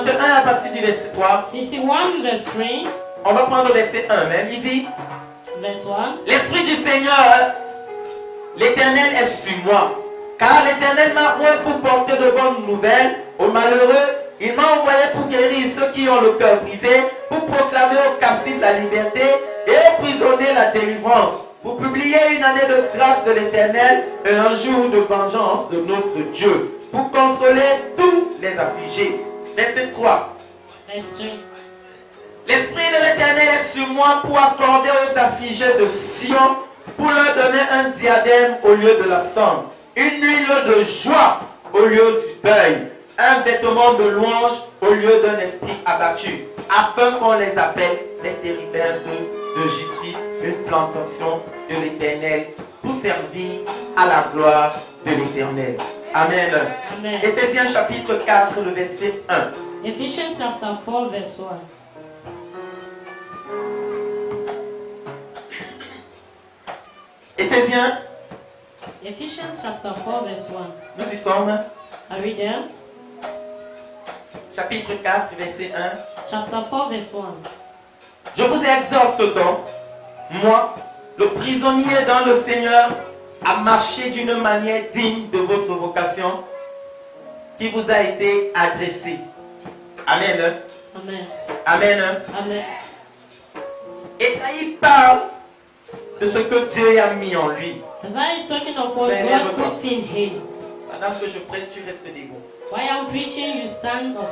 61 à partir du verset 3. 61 verse 3. On va prendre le verset 1 même. Il dit, Verse 1. l'Esprit du Seigneur, l'Éternel est sur moi. Car l'Éternel m'a oint pour porter de bonnes nouvelles aux malheureux. Il m'a envoyé pour guérir ceux qui ont le cœur brisé, pour proclamer aux captifs la liberté et aux prisonniers la délivrance, pour publier une année de grâce de l'Éternel et un jour de vengeance de notre Dieu, pour consoler tous les affligés. Verset 3. Verse 3. L'Esprit de l'Éternel est sur moi pour accorder aux affligés de Sion, pour leur donner un diadème au lieu de la cendre, une huile de joie au lieu du deuil, un vêtement de louange au lieu d'un esprit abattu, afin qu'on les appelle les térubins de justice, une plantation de l'Éternel, pour servir à la gloire de l'Éternel. Amen. Amen. Éphésiens chapitre 4, le verset 1. Ephesians chapter 4 verse 1. Éphésiens, Ephesians chapter 4 verse 1. nous y sommes, Are we there? chapitre 4, verset 1. Chapter 4 verse 1. Je vous exhorte donc, moi, le prisonnier dans le Seigneur, à marcher d'une manière digne de votre vocation qui vous a été adressée. Amen. Amen. Amen. Amen. Esaïe parle de ce que Dieu a mis en lui. Isaiah is talking of what Mais God lève-toi. puts in him. Pendant que je prêche, tu restes debout. While I'm preaching, you stand up.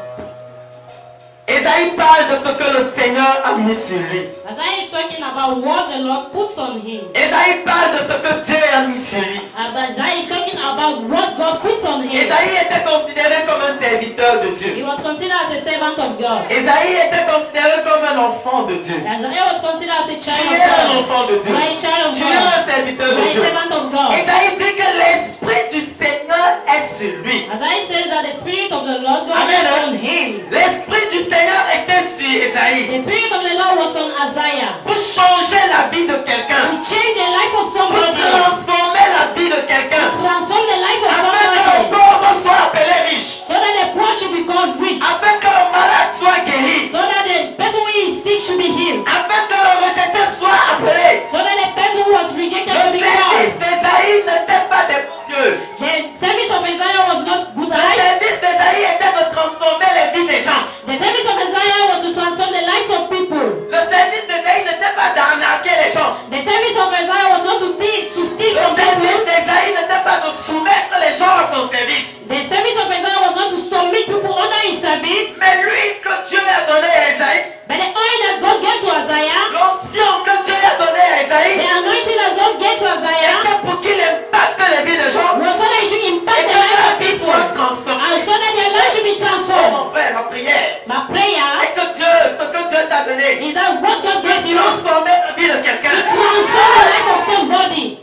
Esaïe parle de ce que le Seigneur a mis sur lui. Isaiah is talking about what the Lord puts on him. Esaïe parle de ce que Dieu a mis sur lui. Isaiah is talking about what God puts on him. Esaïe était considéré comme un serviteur de He Dieu. was considered as a servant of God. Esaïe était considéré comme un enfant de Dieu. Isaiah was considered as a Tu child es un of God. enfant de Dieu. You are a child of Tu es un God. serviteur You de are a Dieu. servant of God. Esaïe dit que l'Esprit du Seigneur est sur lui. Isaiah says that the Spirit of the Lord God Amen. is on him. L'Esprit du Seigneur était sur Esaïe The Spirit of the Lord was on Isaiah. pour changer la vie de quelqu'un, To change the life of pour somebody. transformer la vie de quelqu'un, Transform the life of afin que le somebody. pauvre soit appelé riche, So that the poor should be called rich. afin que le malade soit guéri, So that the person who is sick should be healed. afin que le rejeté soit appelé. So that the person who was rejected Le should be service called. d'Esaïe n'était pas des cieux. The service of Isaiah was not good Le eyes. service d'Esaïe était de transformer les vies des gens. The service of Isaiah was to transform the lives of people. Le service d'Esaïe n'était pas d'arnaquer les gens. The service of Isaiah was not to steal Le from service people. d'Esaïe n'était pas de soumettre les gens à son service. The service of Isaiah was not to submit people under his service. Mais l'huile que Dieu a donnée à Esaïe, But the oil that God gave to Isaiah, l'onction que Dieu a donnée à the Esaïe, anointing that God gave to Isaiah, était pour qu'il impacte les vies des gens was so that it should et impact que the lives leur of vie people. soit And transformée. so that their lives should be Oh transformed. mon frère, ma prière My prayer est que Dieu, ce que Dieu t'a donné, is that what God gave puisse you to transformer la vie de quelqu'un. transform the life of somebody.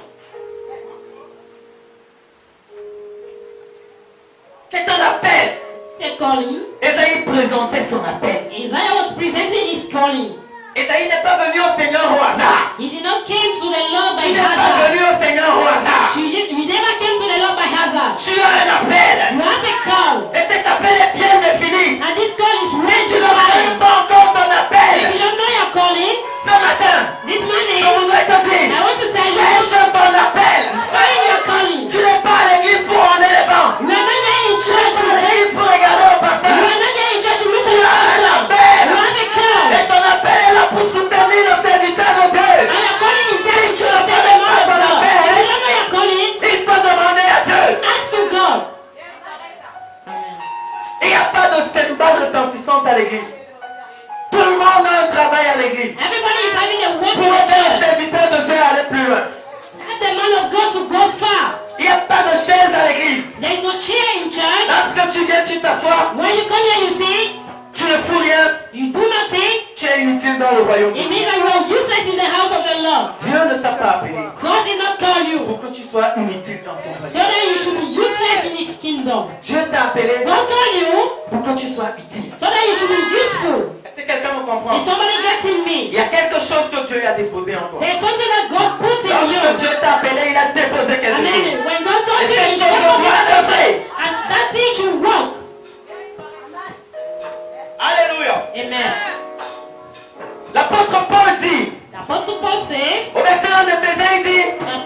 C'est un appel. It's a calling. Esaïe présentait son appel. Isaiah was presenting his calling. Esaïe n'est pas venu au Seigneur au hasard. He did not came to the Lord Tu by n'es pas hazard. venu au Seigneur au hasard. You never came to the Lord by hazard. Tu as un appel. You have a call. Et cet appel est bien défini. And this call is Si way tu too ne connais high. pas encore ton If appel, you don't know your calling, ce matin, this je morning, voudrais te I dire, want to tell you, cherche ton appel. find your calling. Tu n'es pas à l'église pour rendre les bancs. You are not there in Tu church n'es pas à today. l'église pour regarder au You pasteur. are not there in church to listen Tu to as un the appel. You have a call. Et ton appel est là pour soutenir le serviteur de Dieu. And your calling is there Si tu to ne obey the connais word pas of ton God. appel, If you don't know your calling, il faut demander à Dieu. ask to God. Amen. Il n'y a pas de symbole retentissante à l'église. Tout le monde a un travail à l'église. Everybody is having a work Pour in the aider le church. serviteur de Dieu à aller plus loin. Let the man of God to go far. Il n'y a pas de chaise à l'église. There is no chair in church. Lorsque tu viens, tu t'assois, When you come here, you see, tu ne fous rien, you do nothing. tu es inutile dans le royaume. It means that you are useless in the house of the Lord. Dieu ne t'a pas appelé God did not call you pour que tu sois inutile dans son so royaume. that you should be useless in His kingdom. Dieu t'a appelé God called you pour que tu sois utile. so that you should be useful. Est-ce que quelqu'un me Is comprend? somebody getting Il me? y a quelque chose que Dieu a déposé en toi. There's something that God puts in Lorsque you. Dieu t'a appelé, il a déposé quelque Amen. chose. When God told Et you, cette He chose doit œuvrer. and that thing should work.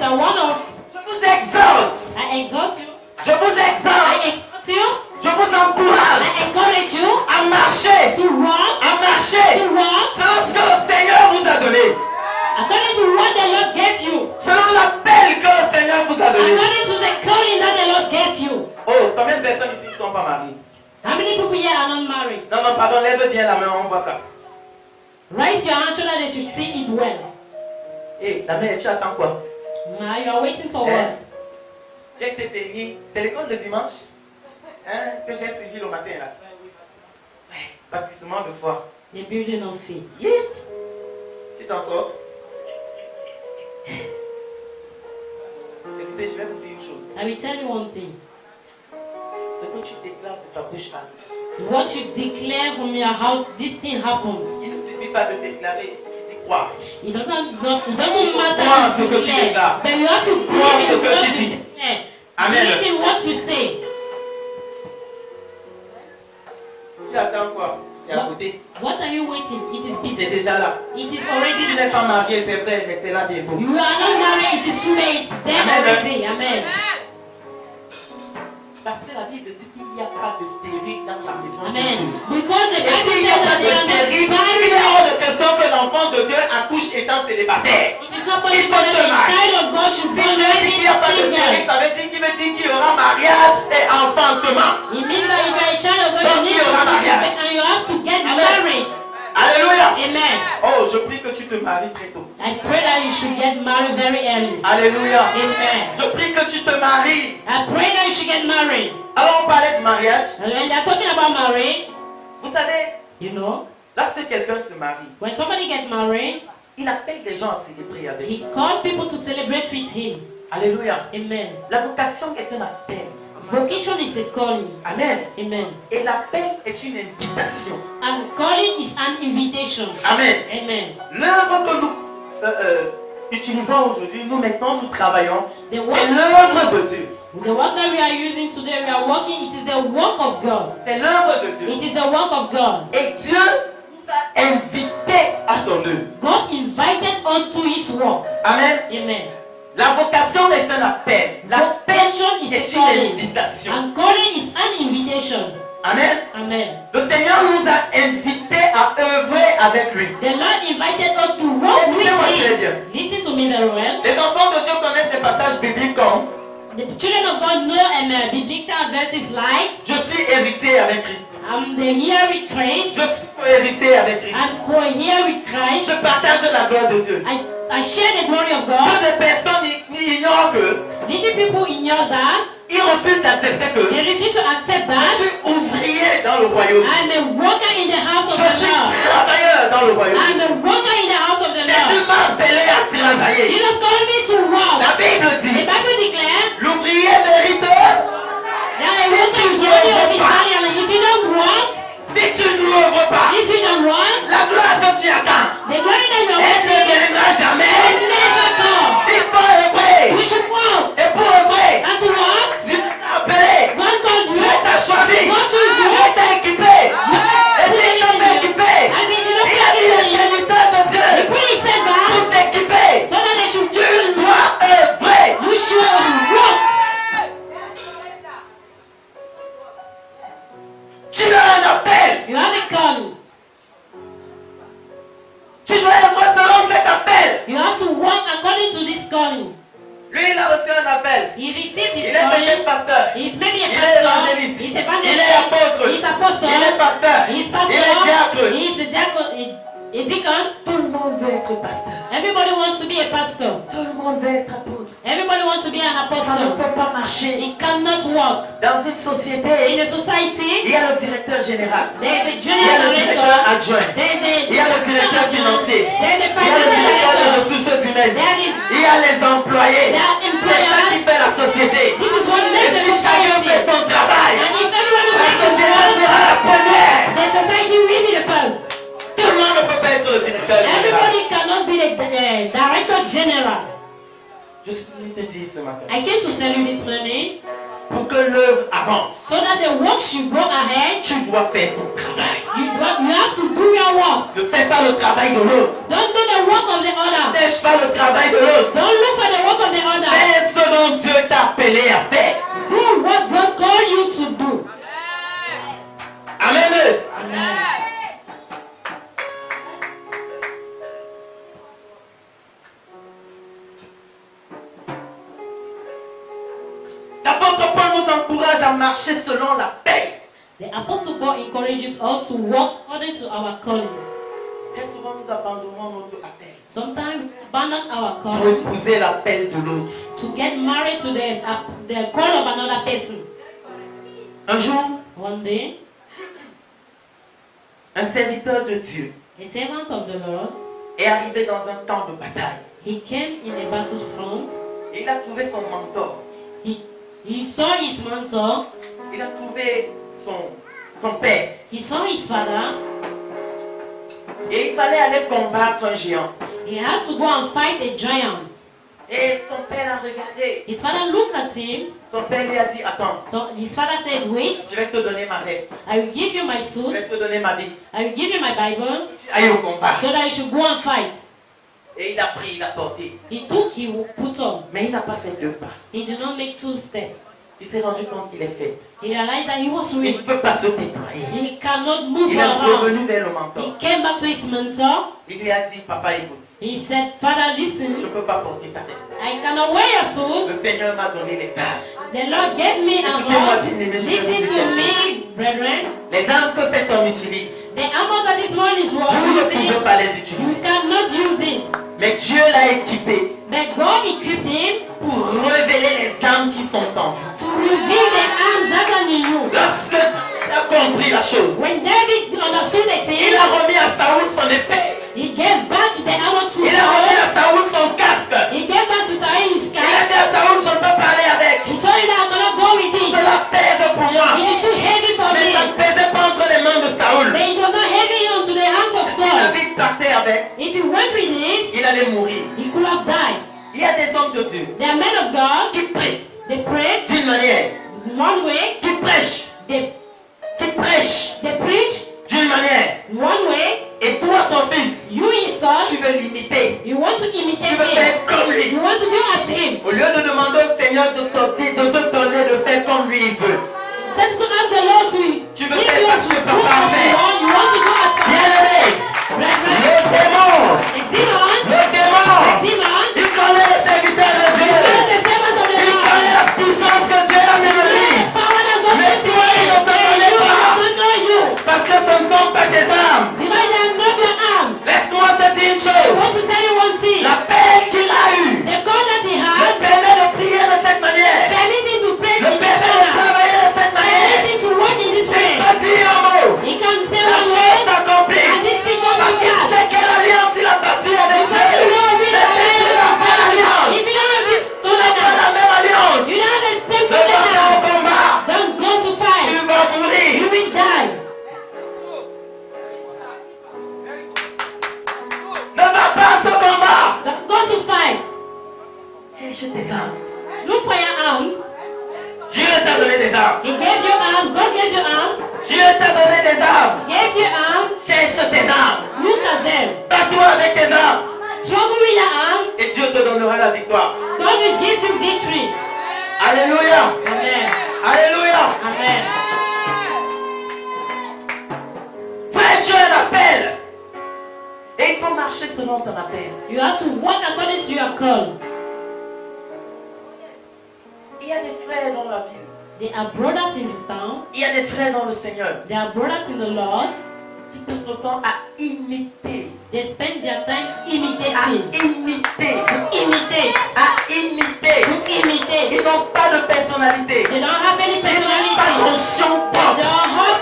chapter 1 of Je vous exhorte. I exhort you. Je vous exhorte. I exhort you. Je vous encourage I encourage you à marcher. to walk. À marcher. To walk Selon ce que le Seigneur vous a donné. according to what the Lord gave you. Selon l'appel que le Seigneur vous a donné. According to the calling that the Lord gave you. Oh, combien de personnes ici ne sont pas mariées? How many people here are not married? Non, non, pardon, lève bien la main, on voit ça. Raise your hand so that they should see it well. Hé, la main, tu attends quoi? Now you are waiting for Eh? what? J'ai été béni. C'est l'école de dimanche hein, que j'ai suivi le matin là. Ouais, baptisement de foi. The building of faith. Yeah. Tu t'en sors? Écoutez, je vais vous dire une chose. I will tell you one thing. Ce que tu déclares de ta bouche arrive. What you declare from your house, this thing happens. Il ne suffit pas de déclarer, il suffit d'y croire. It doesn't matter Crois en ce what que you tu declare, déclares. but you have to Crois en believe ce in que what tu you dis. declare. Amen. Believe in what you say. Tu attends quoi? C'est à côté. What are you waiting? It is C'est busy. déjà là. It is Tu already n'es pas marié, c'est vrai, mais c'est là bientôt. You are not married, it is too late. Then Amen. already. Amen. Parce que la Bible dit qu'il n'y a pas de stérile dans la maison de Amen. Dieu. Because the Et Bible s'il n'y says a pas that de they are not stérile, il est married. hors de question que l'enfant de Dieu accouche étant célibataire. It is not Il possible faut that te a marier. child of God should Si be Dieu dit qu'il n'y a pas de stérile, single. ça veut dire qu'il y aura mariage et enfantement. It means that if you are a child of God, Donc, you need il y to aura be mariage. and you have to get Amen. married. Alléluia. Amen. Oh, je prie que tu te maries très tôt. I pray that you should get married very early. Alléluia. Amen. Je prie que tu te maries. I pray that you should get married. Alors on parlait de mariage. And when they're talking about marriage, Vous savez, you know, lorsque quelqu'un se marie, when somebody gets married, il appelle les gens à célébrer avec lui. he calls people to celebrate with him. Alléluia. Amen. La vocation est un appel. Vocation is a calling. Amen. Amen. Et l'appel est une invitation. And calling is an invitation. Amen. Amen. L'œuvre que nous utilisons aujourd'hui, nous maintenant nous travaillons, The c'est work, l'œuvre de Dieu. the work that we are using today, we are working, it is the work of God. C'est l'œuvre de Dieu. It is the work of God. Et Dieu nous a invités à son œuvre. God invited us to his work. Amen. Amen. La vocation est un appel. L'appel Vocation is a est une calling. invitation. And calling is an invitation. Amen. Amen. Le Seigneur nous a invités à œuvrer avec lui. The Lord invited us to walk with Écoutez-moi très him. bien. Listen to me very well. Les enfants de Dieu connaissent des passages bibliques comme The children of God know biblical verses like, je suis héritier avec Christ. I'm the here with Christ. Je suis co-héritier avec Christ. I'm co-here with Christ. Je partage la gloire de Dieu. I share the glory of Peu God. de personnes ignorent que These people ignore that. ils refusent d'accepter que They refuse to accept je that. suis ouvrier dans le royaume. I'm a worker in the house of Je the suis Lord. travailleur dans le royaume. I'm a worker in the house of the Jésus Lord. m'a appelé à You travailler. don't call me to work. La Bible The dit Bible declares l'ouvrier mérite. that a worker is worthy of his salary. And if you don't work, Si tu n'ouvres pas, if you don't work, la gloire que tu attends, the glory that you are elle ne working viendra will jamais. never come. Il faut œuvrer. We should work. Et pour œuvrer, And to work, Dieu t'a appelé. God called you. Dieu t'a choisi. God chose you. Dieu t'a équipé. Et si tu m'as équipé, I mean, you don't il a dit les have serviteurs de Dieu He really said pour that t'équiper. so that they should Tu dois œuvrer. You should work. Tu as un appel. You have a calling. Tu dois œuvrer selon cet appel. You have to work according to this calling. Lui, il a reçu un appel. He received Il his est calling. peut-être pasteur. He's maybe a Il est pastor. évangéliste. He's Il evangelist. est apôtre. He's apostle. Il est pasteur. He's Il pastor. est diacre. He's a diacon. A deacon. Tout le monde veut être pasteur. Everybody wants to be a pastor. Tout le monde veut être apôtre. Everybody wants to be an Ça ne apostle. peut pas marcher. It cannot work. Dans une société, In a society, il y a le directeur général. there's the Il y a le general directeur director. adjoint. There's the Il y a le directeur financier. There's the Il y a le directeur des financial ressources humaines. director. Il y a les employés. There are C'est ça qui employers. fait la société. This is what Et makes the si chacun fait society. son travail, And if everyone is la making société work, sera la première. the society will be the first. Tout le monde ne peut pas être le directeur général. Everybody cannot be the director general. Je suis venu te dire ce matin. I came to tell you this morning Pour que l'œuvre avance, so that the work should go ahead. tu dois faire ton travail. You have to do your work. Ne fais pas le travail de l'autre. Don't do the work of the other. Ne cherche pas le travail de l'autre. Don't look for the work of the other. Fais ce dont Dieu t'a appelé à faire. Do what God called you to do. Amen. Amen. L'apôtre Paul nous encourage à marcher selon la paix. The Apostle Paul encourages us to walk according to our calling. Bien souvent, nous abandonnons notre appel Sometimes we abandon our pour calling épouser l'appel de l'autre. to get married to the call of another person. Un jour, One day, un serviteur de Dieu a servant of the Lord, est arrivé dans un camp de bataille. he came in a battlefront. Et il a trouvé son mentor. He saw his mentor. Il a trouvé son père. He saw his father. Et il fallait aller combattre un géant. He had to go and fight a giant. Et son père a regardé. His father looked at him. Son père lui a dit, attends, So his father said, wait, je vais te donner ma veste. I will give you my Je suit. vais te donner ma Bible. I will give you my Bible Allez au combat. so that you should go and fight. Et il a pris, il a porté. He took, he put on. Mais il n'a pas fait 2 pas. He did not make 2 steps. Il s'est rendu compte qu'il est fait. He realized that he was Il ne weak. peut pas se déployer. He cannot move Il est around. revenu vers le He mentor. came back to his mentor. Il lui a dit, papa, écoute, He said, Father, je ne listen, peux pas porter ta veste. I cannot wear your suit. Le Seigneur m'a donné les armes. The Lord gave me a horse. Listen to me, brethren. Les armes que cet homme utilise, The armor that this one is vous ne pouvez using, pas les you utiliser. cannot use it. Mais Dieu l'a équipé But God equipped him pour révéler les armes qui sont en vous. to reveal the arms that are in you. Lorsque il a compris la chose, When David understood the il thing, a remis à Saoul son épée. he gave back the armor to Il a remis à Saul. Saoul son casque. He gave back to Saul his Il a scarf. dit à Saoul, je peux parler avec. He told him that I'm gonna go with it. Cela pèse pour moi. It is too heavy for Mais ça ne me. pesait pas entre les mains de Saoul. But it was not heavy onto the hands of Si Saul. David partait avec, If he went with it, il allait mourir. he could have died. Il y a des hommes de Dieu They are men of God. qui prient They pray d'une manière, one way. qui prêchent They preach d'une manière. one way. Et toi, son fils, You his son, tu veux l'imiter. you want to Tu imitate veux him. faire comme lui. You want to do as him. Au lieu de demander au Seigneur de te donner de faire comme lui il veut. Instead to ask the Lord to Tu give veux you faire parce to que do papa a as fait. you want to do as Bien-aimé, Brethren, le démon, the demon, il connaît les serviteurs de Dieu. the servant of the Il Lord. connaît la puissance que Dieu a mis en lui. Power that God Mais has toi, il ne te connaît you pas. don't know you. Parce que ce ne sont pas tes armes. Because they are not your arms. Laisse-moi te dire une I chose. want to tell you one thing. La paix qu'il a eue The God that he le has, permet de prier de cette manière. permits him to pray Le in this permet de manner. travailler de cette manière. Permits him to work in this Il way. peut dire un mot. He can say La one chose word, s'accomplit. and this thing comes Parce to qu'il pass. sait quelle alliance il a bâti avec Dieu. Because you know which Mais si tu n'as pas l'alliance, If you don't have this tu n'as pas la covenant, même alliance. you don't have the same Ne va pas au covenant, combat. don't go to Tu fight. vas mourir. You will die. Ne va pas à ce combat. Don't go to fight. Cherche tes armes. Look for your arms. Dieu t'a donné des armes. He gave you arms. God gave you arms. Dieu t'a donné des armes. Gave you arms. Cherche tes armes. Look at them. Bats-toi avec tes armes. Struggle with your arms. Et Dieu te donnera la victoire. God will give you victory. Alléluia. Amen. Alléluia. Amen. Frère, Dieu a un appel. Et il faut marcher selon ton appel. You have to walk according to your call. Il y a des frères dans la ville. There are brothers in this town. Il y a des frères dans le Seigneur There are brothers in the Lord. qui passent leur temps à imiter. They spend their time À imitating. imiter. Imitate. À imiter. To imitate. Ils n'ont pas de personnalité. They don't have any Ils n'ont pas personality. d'onction They propre. don't have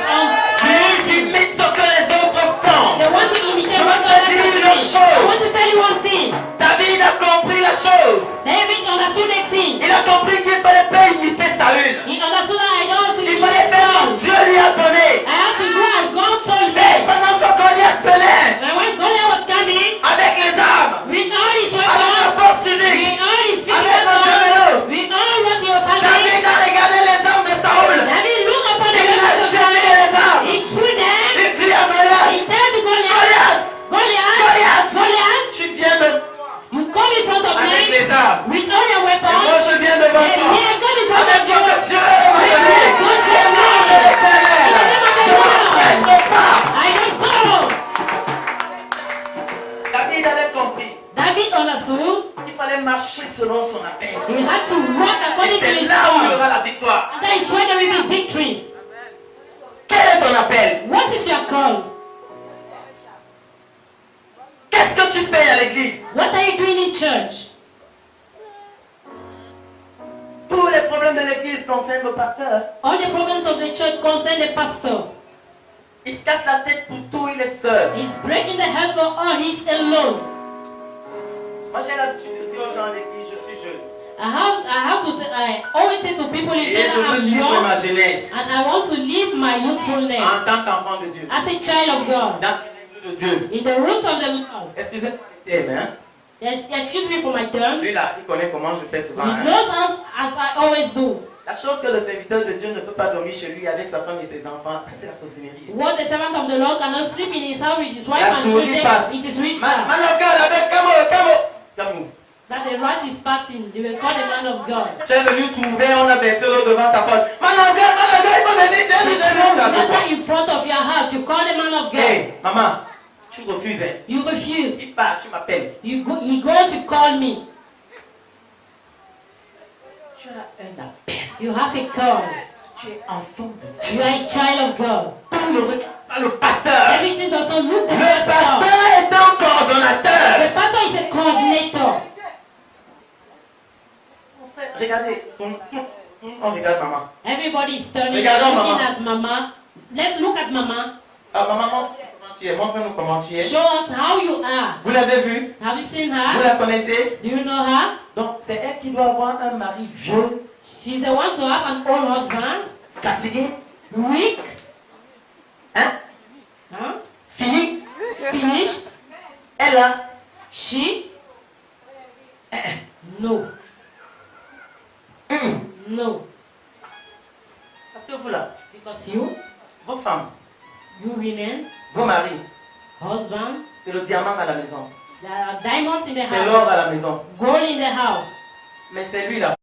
Ils imitent ce que les autres font. They want to imitate Je what veux te others dire are une doing. chose. I want to tell you one thing. David a compris la chose. David understood a thing. Il a compris qu'il ne fallait pas imiter Saül. He understood that I don't have to Il imitate fallait faire Saul. comme Dieu lui a donné. I have to do as God told me. Mais pendant que Goliath venait And when Goliath was coming, avec les armes, with all his avec la weapons, force physique, with all his avec le physical gemelot, with all what he was having, David a regardé les armes de understood. Il fallait marcher selon son appel. He had to walk Et according to c'est his là où il y call. aura la victoire. And that is where there will be victory. Quel est ton appel? What is your call? Qu'est-ce que tu fais à l'église? What are you doing in church? Tous les problèmes de l'église concernent le pasteur. All the problems of the church concern the pastor. Il se casse la tête pour tout, il est seul. He's breaking the heart for all. He's alone. Moi j'ai l'habitude de dire aux gens à l'église, je suis jeune. I always say to people in Et church, je veux I'm vivre young ma jeunesse and I want to live my youthfulness en tant qu'enfant de Dieu. as a child of God. Dans les règles de Dieu. In the roots of the Lord. Excusez-moi, hein? Yes, excuse me for my terms. Lui là, il connaît comment je fais He souvent. Hein? knows as I always do. La chose que le serviteur de Dieu ne peut pas dormir chez lui avec sa femme et ses enfants, ça c'est la sorcellerie. What the servant of the Lord cannot sleep in his house with his wife La and souris children, passe. it is witchcraft. Manogal avec Camo. That the rat is passing, they will call the man of God. Tu es venu trouver, on a versé l'eau devant ta porte. Manogal, il faut venir, Matter in front of your house, you call the man of God. Hey, maman, tu refuses. Hein? You refuse. Si pas, tu m'appelles. He goes to call me. Tu as un appel. You have a call. Tu es enfant de Dieu. You are a child of God. Tout ne regarde pas le pasteur. Everything does not look the Le pastor. pasteur est un coordonnateur. The pastor is a coordinator. Regardez, on regarde maman. Everybody is turning Regardons looking maman. at mama. Let's look at mama. Ah, maman, comment tu es? Montre-nous comment tu es. Show us how you are. Vous l'avez vue? Have you seen Vous her? la connaissez? Do you know her? Donc, c'est elle qui doit avoir un mari vieux, She's the one to have an old husband. fatigué, Weak. hein? Huh? Fini. Finished. Elle a. She? No. No. Parce que vous là, Because you, vos femmes, you women, vos maris, husband, c'est le diamant à la maison. there are diamonds in the C'est l'or house. à la maison. Gold in the house. Mais c'est lui là.